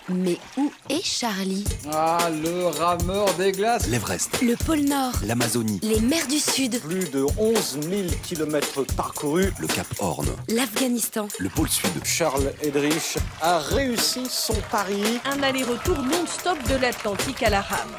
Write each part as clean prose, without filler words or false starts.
Mais où est Charlie? Ah, le rameur des glaces. L'Everest, Le pôle Nord, l'Amazonie, les mers du Sud, Plus de 11 000 km parcourus. le Cap Horn, l'Afghanistan. le pôle Sud. Charles Eddrich a réussi son pari. Un aller-retour non-stop de l'Atlantique à la rame.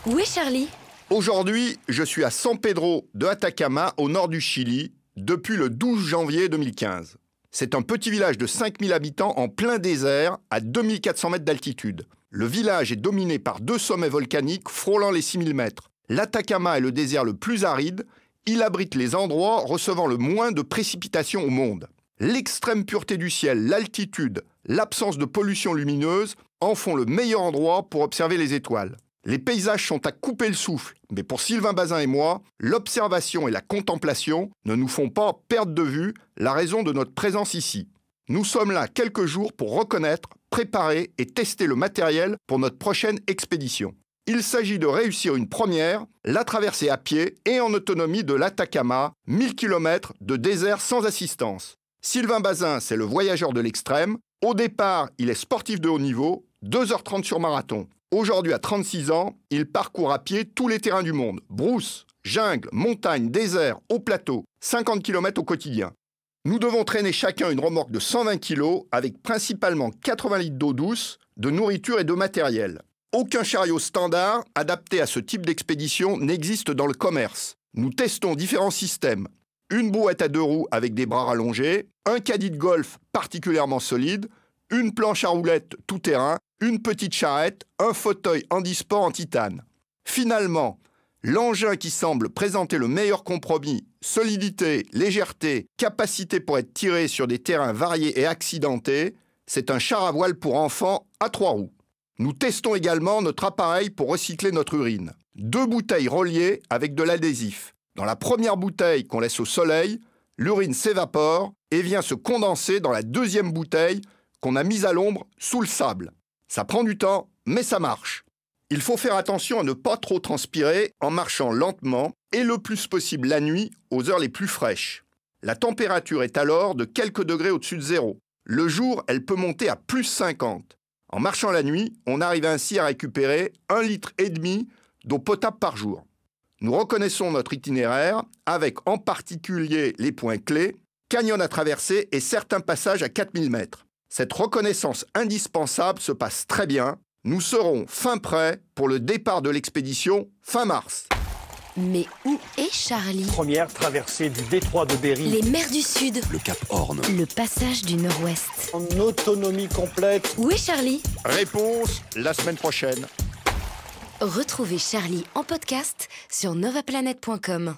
Où est Charlie? Aujourd'hui, je suis à San Pedro de Atacama, au nord du Chili, depuis le 12 janvier 2015. C'est un petit village de 5000 habitants en plein désert, à 2400 mètres d'altitude. Le village est dominé par 2 sommets volcaniques frôlant les 6000 mètres. L'Atacama est le désert le plus aride. Il abrite les endroits recevant le moins de précipitations au monde. L'extrême pureté du ciel, l'altitude, l'absence de pollution lumineuse en font le meilleur endroit pour observer les étoiles. Les paysages sont à couper le souffle, mais pour Sylvain Bazin et moi, l'observation et la contemplation ne nous font pas perdre de vue la raison de notre présence ici. Nous sommes là quelques jours pour reconnaître, préparer et tester le matériel pour notre prochaine expédition. Il s'agit de réussir une première, la traversée à pied et en autonomie de l'Atacama, 1000 km de désert sans assistance. Sylvain Bazin, c'est le voyageur de l'extrême. Au départ, il est sportif de haut niveau, 2h30 sur marathon. Aujourd'hui, à 36 ans, il parcourt à pied tous les terrains du monde. Brousse, jungle, montagne, désert, haut plateau, 50 km au quotidien. Nous devons traîner chacun une remorque de 120 kg avec principalement 80 litres d'eau douce, de nourriture et de matériel. Aucun chariot standard adapté à ce type d'expédition n'existe dans le commerce. Nous testons différents systèmes. Une brouette à 2 roues avec des bras rallongés, un caddie de golf particulièrement solide, une planche à roulettes tout-terrain, une petite charrette, un fauteuil handisport en titane. Finalement, l'engin qui semble présenter le meilleur compromis, solidité, légèreté, capacité pour être tiré sur des terrains variés et accidentés, c'est un char à voile pour enfants à 3 roues. Nous testons également notre appareil pour recycler notre urine. 2 bouteilles reliées avec de l'adhésif. Dans la première bouteille qu'on laisse au soleil, l'urine s'évapore et vient se condenser dans la deuxième bouteille qu'on a mise à l'ombre sous le sable. Ça prend du temps, mais ça marche. Il faut faire attention à ne pas trop transpirer en marchant lentement et le plus possible la nuit aux heures les plus fraîches. La température est alors de quelques degrés au-dessus de zéro. Le jour, elle peut monter à plus 50. En marchant la nuit, on arrive ainsi à récupérer 1,5 litre d'eau potable par jour. Nous reconnaissons notre itinéraire avec en particulier les points clés, canyons à traverser et certains passages à 4000 mètres. Cette reconnaissance indispensable se passe très bien. Nous serons fin prêts pour le départ de l'expédition fin mars. Mais où est Charlie? Première traversée du détroit de Bering. Les mers du Sud, Le Cap Horn, le passage du Nord-Ouest. En autonomie complète. Où est Charlie? Réponse la semaine prochaine. Retrouvez Charlie en podcast sur novaplanet.com.